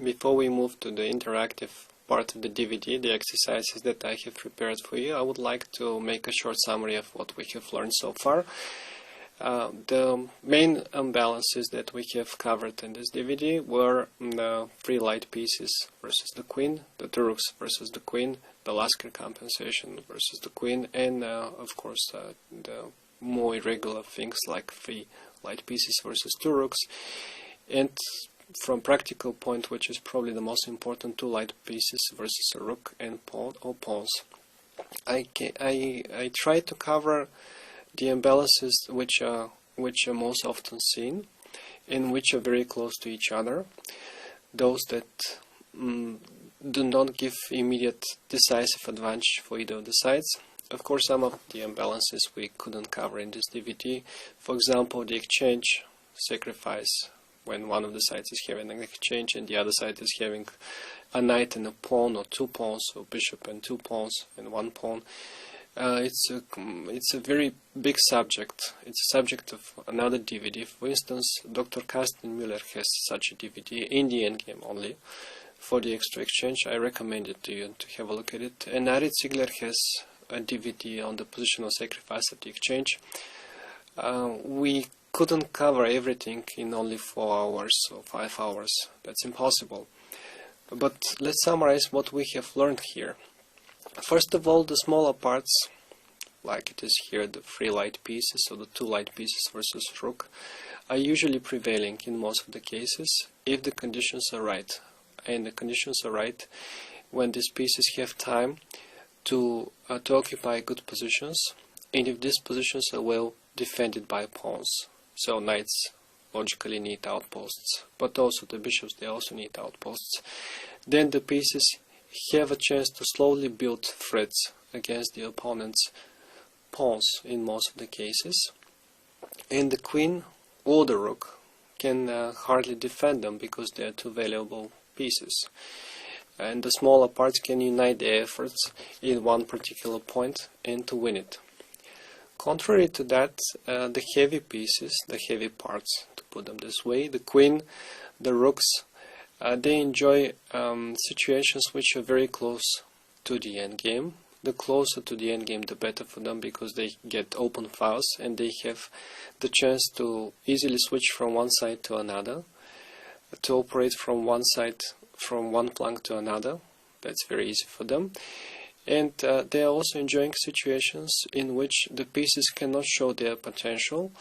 Before we move to the interactive part of the DVD, the exercises that I have prepared for you, I would like to make a short summary of what we have learned so far. The main imbalances that we have covered in this DVD were the free light pieces versus the queen, the two rooks versus the queen, the Lasker compensation versus the queen, and of course the more irregular things like free light pieces versus two rooks. And from practical point, which is probably the most important, two light pieces versus a rook and pawn or pawns. I try to cover the imbalances which are most often seen and which are very close to each other. Those that do not give immediate decisive advantage for either of the sides. Of course, some of the imbalances we couldn't cover in this DVD. For example, the exchange sacrifice, when one of the sides is having an exchange and the other side is having a knight and a pawn, or two pawns, or bishop and two pawns and one pawn. It's a very big subject. It's a subject of another DVD. For instance, Dr. Carsten Müller has such a DVD in the endgame only for the extra exchange. I recommend it to you to have a look at it. And Arit Ziegler has a DVD on the positional sacrifice of the exchange. We couldn't cover everything in only 4 hours or 5 hours. That's impossible. But let's summarize what we have learned here. First of all, the smaller parts, like it is here, the free light pieces, so the two light pieces versus rook, are usually prevailing in most of the cases if the conditions are right. And the conditions are right when these pieces have time to occupy good positions, and if these positions are well defended by pawns. So knights logically need outposts, but also the bishops, they also need outposts. Then the pieces have a chance to slowly build threats against the opponent's pawns in most of the cases. And the queen or the rook can hardly defend them because they are two valuable pieces. And the smaller parts can unite their efforts in one particular point and to win it. Contrary to that, the heavy pieces, the heavy parts, to put them this way, the queen, the rooks, they enjoy situations which are very close to the endgame. The closer to the endgame, the better for them, because they get open files and they have the chance to easily switch from one side to another, to operate from one side, from one flank to another. That's very easy for them. And they are also enjoying situations in which the pieces cannot show their potential,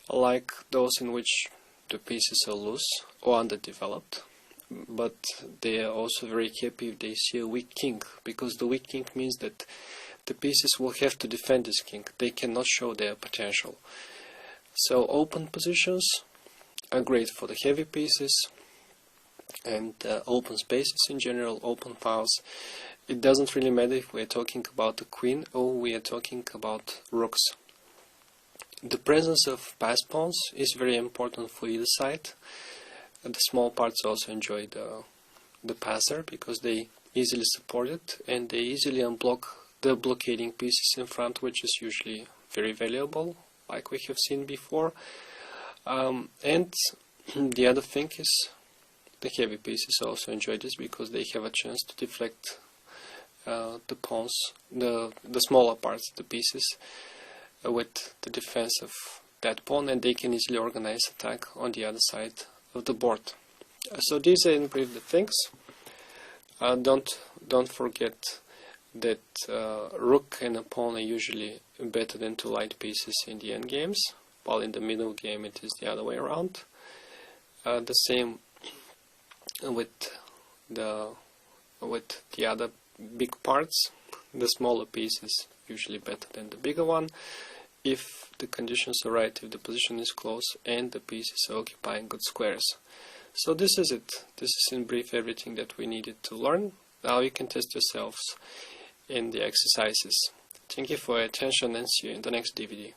like those in which the pieces are loose or underdeveloped. But they are also very happy if they see a weak king, because the weak king means that the pieces will have to defend this king. They cannot show their potential. So open positions are great for the heavy pieces, and open spaces in general, open files. It doesn't really matter if we are talking about the queen or we are talking about rooks. The presence of pass pawns is very important for either side. The small parts also enjoy the passer because they easily support it and they easily unblock the blockading pieces in front, which is usually very valuable, like we have seen before. And the other thing is the heavy pieces also enjoy this because they have a chance to deflect the pawns, the smaller parts of the pieces, with the defense of that pawn, and they can easily organize attack on the other side of the board. So these are in brief the things. Don't forget that rook and a pawn are usually better than two light pieces in the end games, while in the middle game it is the other way around. The same with the other big parts. The smaller piece is usually better than the bigger one if the conditions are right, if the position is close and the pieces are occupying good squares. So this is it. This is in brief everything that we needed to learn. Now you can test yourselves in the exercises. Thank you for your attention and see you in the next DVD.